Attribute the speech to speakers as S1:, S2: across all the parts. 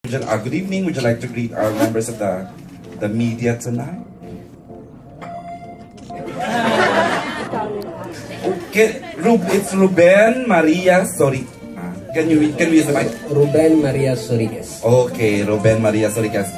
S1: Good evening. Would you like to greet our members of the media tonight? Okay, it's Ruben Maria Sori. Can we use the mic?
S2: Ruben Maria Soriques.
S1: Okay, Ruben Maria Soriques.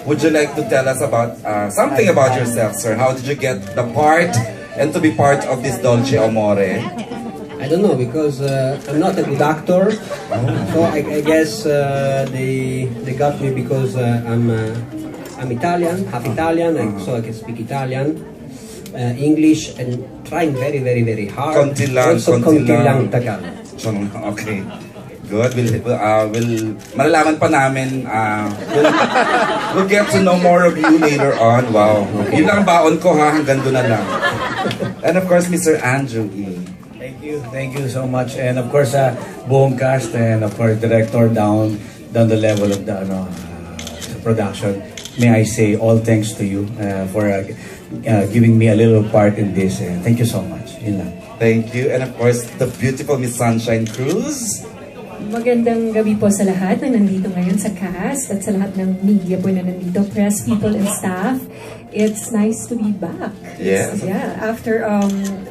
S1: Would you like to tell us about something about yourself, sir? How did you get the part and to be part of this Dolce Amore?
S2: I don't know because I'm not a good actor, so I guess they got me because I'm Italian, half Italian, so I can speak Italian, English, and trying very hard.
S1: Konti lang
S2: Tagalog.
S1: Okay, good. We'll malalaman pa namin. We'll get to know more of you later on. Wow, yun lang baon ko ha, hanggang doon na lang. And of course, Mr. Andrew E.
S3: Thank you so much, and of course, buong cast, and of course, director down the level of the production. May I say all thanks to you for giving me a little part in this, and thank you so much.
S1: Thank you, and of course, the beautiful Miss Sunshine Cruz.
S4: Magandang gabi po sa lahat na nandito ngayon sa cast at sa lahat ng media po na nandito, press people and staff. It's nice to be back.
S1: Yes.
S4: Yeah, after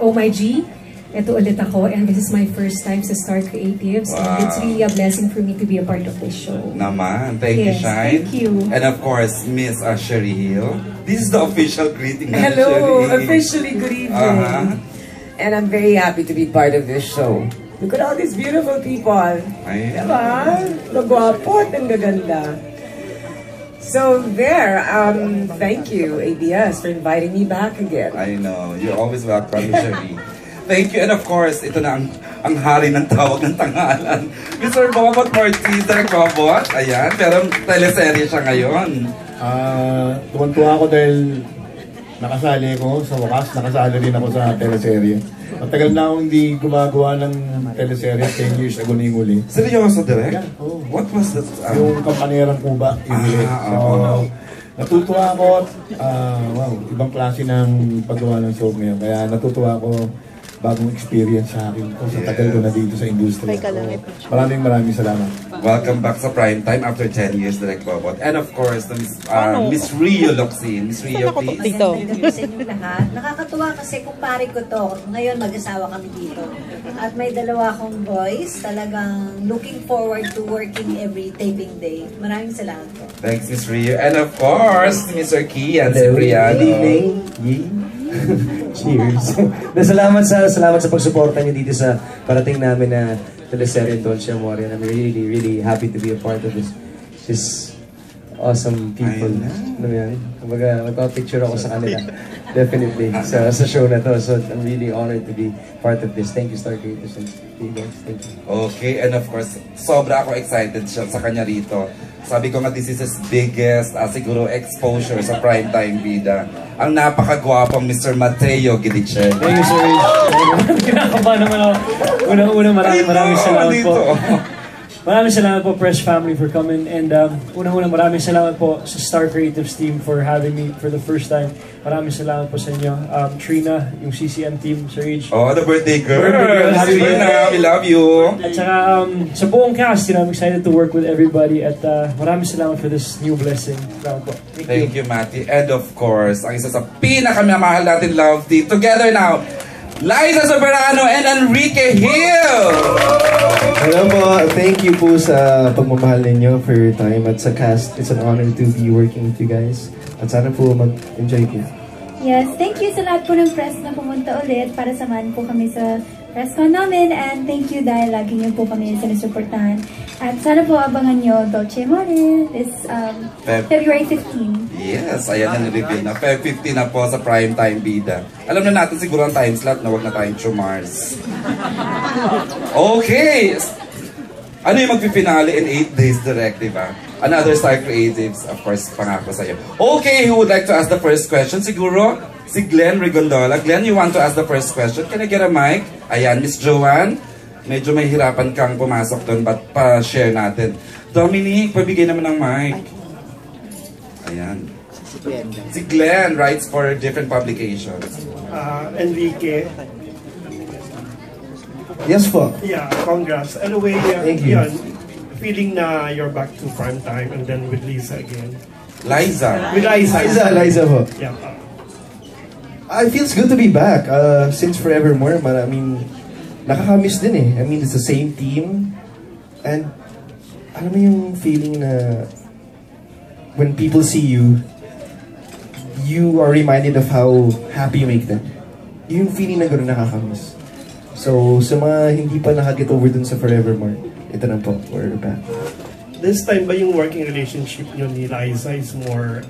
S4: Oh My G. Ito ulit ako, and this is my first time sa Star Creatives. Wow. And it's really a blessing for me to be a part of this show.
S1: Naman. Thank you, Shine.
S4: Thank you.
S1: And of course, Miss Sherry Hill. This is the official greeting.
S5: Hello, officially good evening. And I'm very happy to be part of this show. Look at all these beautiful people. Diba? Magwapo at ang gaganda. So there, thank you, ABS, for inviting me back again.
S1: I know. You're always welcome, Sherry. Thank you, and of course, ito na ang hari ng tawag ng tangalan. Mr. Bobot Ortiz, Direk Bobot. Ayan, pero teleserye siya ngayon.
S6: Tuwan-tuwa ako dahil nakasali ko sa wakas, nakasali rin ako sa teleserye. Matagal na akong hindi gumagawa ng teleserye, 10 years ago na yung uli.
S1: Seryoso, Direk?
S6: Yeah, oh.
S1: What was that?
S6: Yung Kampanerang Kuba, yung uli. So, natutuwa ako, wow, ibang klase ng paggawa ng show ngayon. Kaya natutuwa ako, bagong experience sa akin ko sa tagal ko na dito sa industry. Maraming salamat.
S1: Welcome back sa Primetime after 10 years, Direk Bobot. And of course, Miss Rio Locsin. Miss Rio, please.
S7: Magandang sa inyo lahat. Nakakatuwa kasi kumpare ko to. Ngayon mag-asawa kami dito. At may dalawa akong boys. Talagang looking forward to working every taping day. Maraming salamat po.
S1: Thanks, Miss Rio. And of course, Mr. Kian Cipriano.
S8: Good evening. Cheers. Salamat sa pagsuporta niyo dito sa parating namin na teleserye Dolce Amore. I'm really happy to be a part of this. Just awesome people. Ano yan? Kumbaga, magpa-picture ako sa kanila. Definitely. Sa show na to. So I'm really honored to be part of this. Thank you, Star Creators. Thank you.
S1: Okay, and of course, sobra ako excited siya sa kanya rito. Sabi ko nga, this is his biggest, siguro, exposure sa primetime bida. Ang napakagwapong Mr. Mateo Gilicen.
S9: Thank you, sir. Kinakaba naman ako. Unang-unang maraming salamat po. Maraming salamat po, Press Family, for coming. And unang-unang maraming salamat po sa Star Creatives team for having me for the first time. Maraming salamat po sa inyo. Trina, yung CCM team, Sir H.
S1: Oh, the birthday girl. Happy birthday. We love you.
S9: At saka sa buong cast, I'm excited to work with everybody. At maraming salamat for this new blessing. Salamat po.
S1: Thank you, Matty. And of course, ang isa sa pinakamamahal natin love team. Together now, Liza Soberano and Enrique Hill!
S8: Hello po, thank you po sa pagmamahal ninyo for your time at sa cast. It's an honor to be working with you guys. At sana po mag-enjoy po.
S10: Yes, thank you sa lahat po ng press na pumunta ulit para samahan po kami sa presscon namin. And thank you dahil lagi niyo po kami sinusuportahan. At sana po abangan nyo Dolce Amore this February 15.
S1: Yes, ayan na nireview na. Feb 15 na po sa primetime bida. Alam na natin siguro ang time slot na wag na tayong chumars. Okay! Ano yung magpipinali in 8 days direct, diba? Another Star Creatives, of course, pangako sa'yo. Okay, who would like to ask the first question? Siguro, si Glenn Rigondola. Glenn, you want to ask the first question? Can I get a mic? Ayan, Miss Joanne. Medyo may hirapan kang pumasok doon, but pa-share natin. Dominic, pabigay naman ng mic. Ayan. Si Glenn writes for different publications.
S11: Enrique.
S8: Yes po.
S11: Yeah, congrats. Anyway,
S8: thank you.
S11: Yun, feeling na you're back to prime time and then with Lisa again?
S1: Liza.
S11: With Liza.
S8: Liza po.
S11: Yeah.
S8: It feels good to be back. Since Forevermore, I mean, nakakamiss din eh. I mean, it's the same team. And, alam mo yung feeling na when people see you, you are reminded of how happy you make them. Yung feeling na gano'n nakakamiss. So, sa mga hindi pa nakaget over dun sa Forevermore, ito na po, we're back.
S11: This time ba yung working relationship nyo ni Liza is more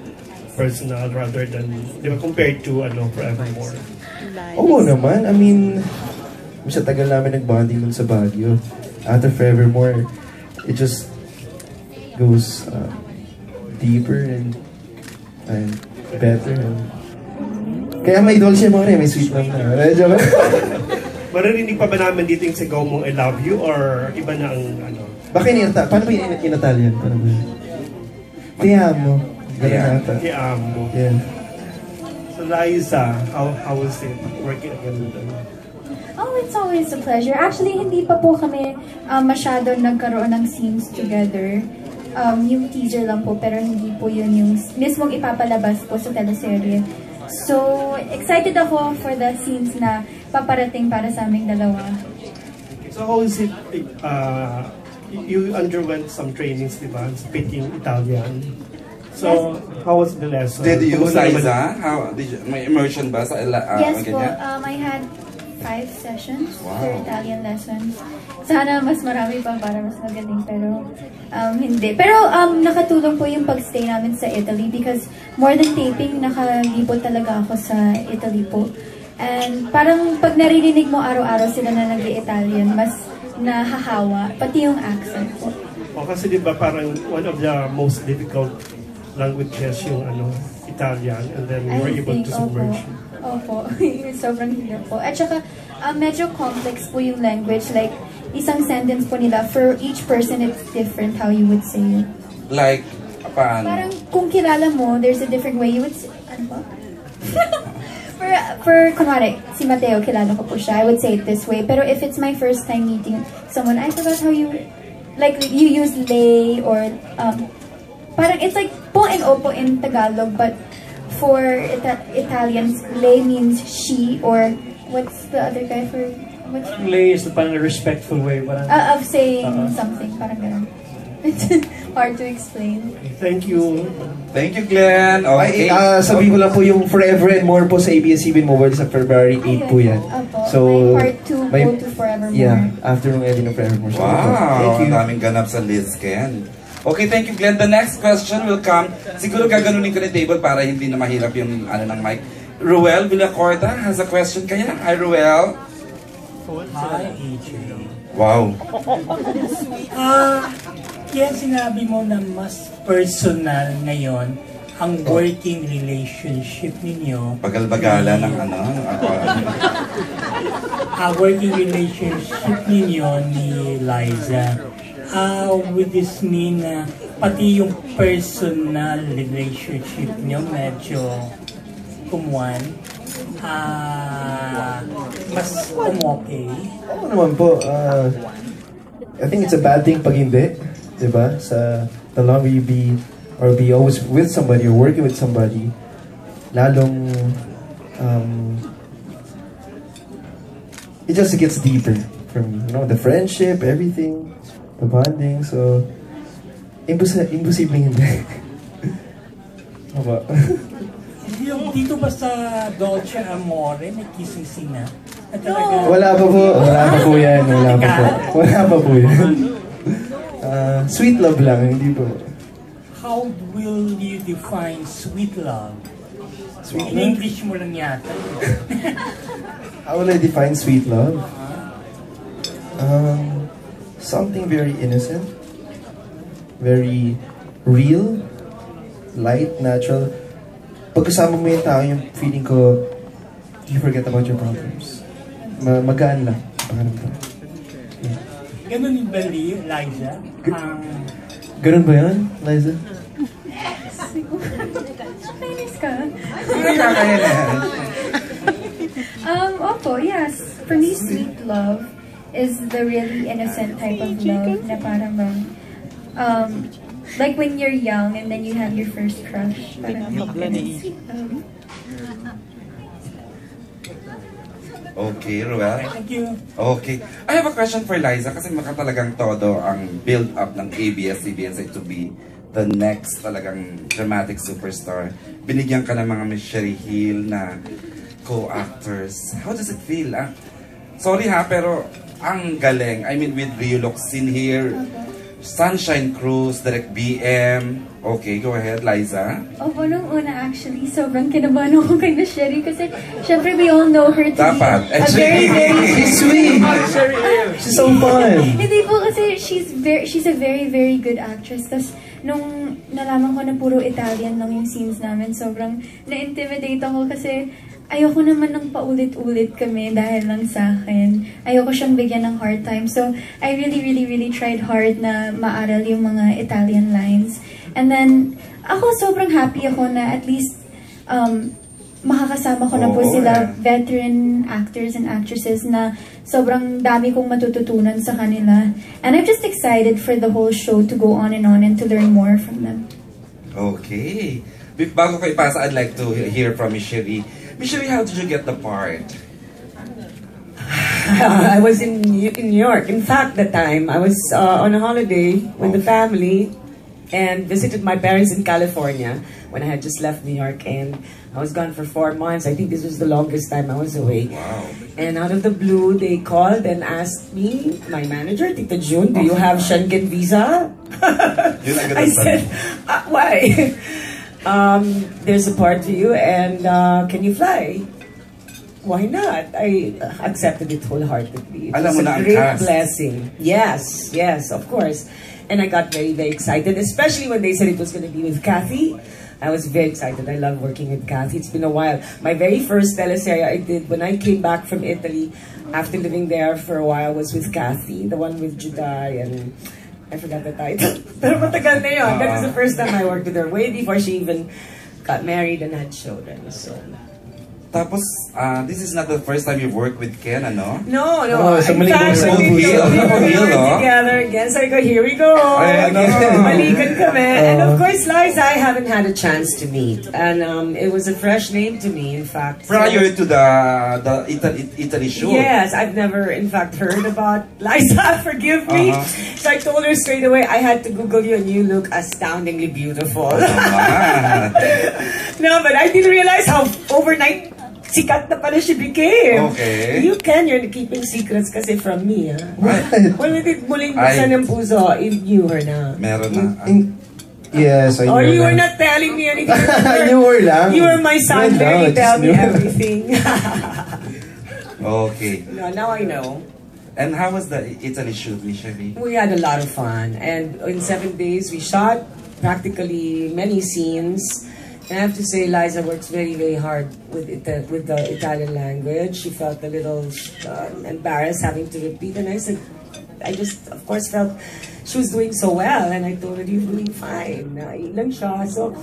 S11: personal rather than, di ba, compared to Forevermore?
S8: Oo naman. I mean, sa tagal namin nag-bonding dun sa Baguio. After Forevermore, it just goes deeper and better. Kaya may Dolce More, may sweet love na.
S11: Maririnig pa ba namin dito yung sigaw mong I love you or iba na ang ano?
S8: Paano ba yung in-Italian? Paano ba yun? Ti amo.
S11: Ti amo.
S8: Yeah.
S11: So Liza, how was it working again with them?
S10: Oh, it's always a pleasure. Actually, hindi pa po kami masyado nagkaroon ng scenes together. Yung teaser lang po, pero hindi po yun yung mismong ipapalabas po sa teleserye. So, excited ako for the scenes na paparating para sa aming dalawa.
S11: So, how is it, you underwent some trainings, di ba? Speaking Italian. So, how was the lesson?
S1: Did you, Liza? How, may immersion ba sa
S10: yes po, I had 5 sessions for Italian lessons. Sana mas marami pa para mas magaling, pero hindi. Pero nakatulong po yung pagstay namin sa Italy because more than taping, nakalipot talaga ako sa Italy po. And parang pag naririnig mo araw-araw sila na nag-Italian, mas nahahawa, pati yung accent po.
S11: O kasi di ba parang one of the most difficult languages yung Italian, and then you were able to submerge.
S10: Opo, sobrang hirap po. At saka, medyo complex po yung language. Like, isang sentence po nila, for each person, it's different how you would say it.
S1: Like, paano?
S10: Parang kung kilala mo, there's a different way you would say, ano ba? for kumari, si Mateo, kilala ko po siya, I would say it this way. Pero if it's my first time meeting someone, I forgot how you, like, you use lay or, parang it's like po and opo in Tagalog, but for Italians, lei means she, or what's the other guy for?
S9: Lei is the parang respectful way
S10: of saying something, parang ganun. It's hard to explain.
S11: Thank you.
S1: Thank you, Glenn. Okay.
S8: Sabi ko lang po yung Forever and More po sa ABS-CBN Mobile sa February 8 po yan.
S10: So, my part 2 go to Forevermore.
S8: Yeah, after nung ending of Forevermore.
S1: Wow, ang daming ganap sa Liz, Ken. Okay, thank you, Glenn. The next question will come. Siguro gaganunin ko na table para hindi na mahirap yung ng mic. Ruel Villacorta has a question kaya. Hi, Ruel.
S12: Hi, AJ.
S1: Wow.
S12: Kaya sinabi mo na mas personal ngayon ang working relationship ninyo.
S1: Pagal-bagala ng
S12: working relationship ninyo ni Liza. Would this mean na pati yung personal relationship nyo medyo kumuan? Mas okay?
S8: Oo naman po. I think it's a bad thing pag hindi. Diba? The longer you be always with somebody or working with somebody, lalong it just gets deeper from the friendship, everything. The bonding, so imposible hindi.
S12: Dito ba sa Dolce Amore may kissing scene na?
S8: Wala pa po yan. Wala pa po yan. Sweet love lang, hindi po.
S12: How will you define sweet love? In English mo lang yata.
S8: How will I define sweet love? Something very innocent, very real, light, natural. Pag kasama mo yung tao, yung feeling ko, you forget about your problems. Magaan lang.
S12: Yeah. Ganun ba, Liza?
S8: Ganun ba yan, Liza?
S10: Nakainis ka? Opo, yes. For me, sweet love is the really innocent type of love na parang like when you're young and then you have your first crush.
S1: Okay, Ruel?
S12: Thank you.
S1: Okay. I have a question for Liza kasi talagang todo ang build-up ng ABS-CBN to be the next talagang dramatic superstar. Binigyan ka ng mga Miss Sherry Hill na co-actors. How does it feel? Sorry ha, pero ang galing. I mean, with Rio Locsin here, Sunshine Cruise, Direct BM. Okay, go ahead, Liza.
S10: Opo, nung una actually, sobrang kinabahan ako kay Miss Sherry kasi syempre we all know her to
S1: Dapat.
S10: be a very, very
S8: sweet. She's so fun.
S10: Hindi po kasi she's a very, very good actress. Tapos nung nalaman ko na puro Italian lang yung scenes namin, sobrang na-intimidate ako kasi ayoko naman ng paulit-ulit kami dahil lang sa akin. Ayoko siyang bigyan ng hard time. So, I really, really, really tried hard na maaral yung mga Italian lines. And then, ako sobrang happy ako na at least makakasama ko na po sila veteran actors and actresses na sobrang dami kong matututunan sa kanila. And I'm just excited for the whole show to go on and to learn more from them.
S1: Okay. Bago ko ipasa, I'd like to hear from Miss Sherry. Miss Sherry, how did you get the part?
S5: I was in New York. In fact, that time, I was on a holiday with the family and visited my parents in California when I had just left New York, and I was gone for 4 months. I think this was the longest time I was away.
S1: Wow.
S5: And out of the blue, they called and asked me, my manager, Tita June, do you have Schengen visa? I said, why? There's a part for you, and can you fly? Why not? I accepted it wholeheartedly. It was a great blessing. Yes, yes, of course. And I got very, very excited, especially when they said it was going to be with Kathy. I was very excited. I love working with Kathy. It's been a while. My very first teleserye I did when I came back from Italy, after living there for a while, was with Kathy, the one with Juday, and I forgot the title. Pero matagal na yun. That was the first time I worked with her, way before she even got married and had children. So.
S1: Tapos, this is not the first time you've worked with Ken, ano?
S5: No, no.
S8: So
S5: in fact, we were together again. So I go, here we go. Malikan kami. And of course, Liza, I haven't had a chance to meet. And it was a fresh name to me, in fact.
S1: Prior to the Italy show?
S5: Yes, I've never, in fact, heard about Liza. Forgive me. So I told her straight away, I had to Google you and you look astoundingly beautiful. No, but I didn't realize how overnight sikat na pala she became.
S1: Okay.
S5: You're keeping secrets kasi from me, ha? When we did Muling Buksan ng Puso, you knew her na.
S1: Meron na.
S8: Yes, I knew
S5: you were not telling me anything.
S8: You were lang.
S5: You were my son, you tell me everything.
S1: Okay.
S5: No, now I know.
S1: And how was the Italy shoot, Miss Sherry?
S5: We had a lot of fun. And in 7 days, we shot practically many scenes. And I have to say, Liza works very, very hard with the Italian language. She felt a little embarrassed having to repeat. And I said, I just, of course, felt she was doing so well. And I told her, you're doing fine. Ilan siya. So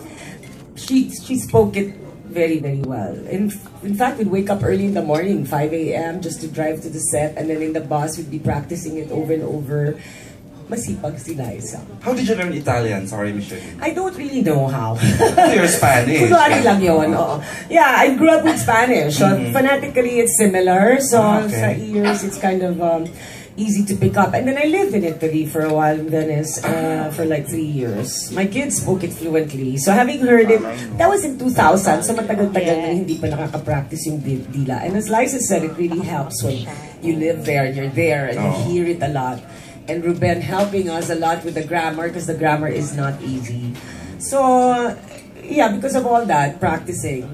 S5: she spoke it very, very well. In fact, we'd wake up early in the morning, 5 a.m., just to drive to the set. And then in the bus, we'd be practicing it over and over. Masipag si Liza.
S1: How did you learn Italian? Sorry, Miss Sherry.
S5: I don't really know how.
S1: You're Spanish.
S5: Kunwari lang yun, oo. Yeah, I grew up with Spanish. So phonetically, it's similar. So sa ears, it's kind of easy to pick up. And then I lived in Italy for a while in Venice for like 3 years. My kids spoke it fluently. So having heard it, that was in 2000. So matagal-tagal na hindi pa nakaka-practice yung dila. And as Liza said, it really helps when you live there and you're there and you hear it a lot. And Ruben helping us a lot with the grammar because the grammar is not easy. So, yeah, because of all that, practicing,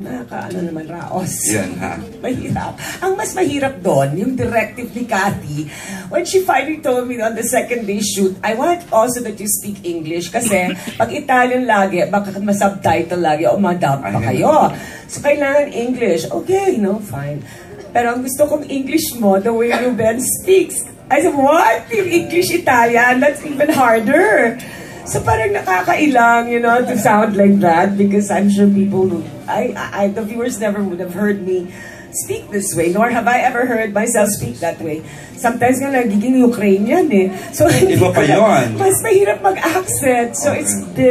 S5: nakakaano naman raos.
S1: Yan, ha?
S5: Mahirap. Ang mas mahirap doon, yung directive ni Kathy, when she finally told me on the second day shoot, I want also that you speak English kasi pag Italian lagi, baka ma-subtitle lagi o ma-dub pa kayo. So, kailangan English. Okay, fine. Pero ang gusto kong English mo, the way Ruben speaks, I said, what? Yung English-Italian? That's even harder. So parang nakakailang, to sound like that because I'm sure people, the viewers never would have heard me speak this way, nor have I ever heard myself speak that way. Sometimes nga nagiging Ukrainian eh. So,
S1: Iba pa yun.
S5: Mas mahirap mag-accent. So, it's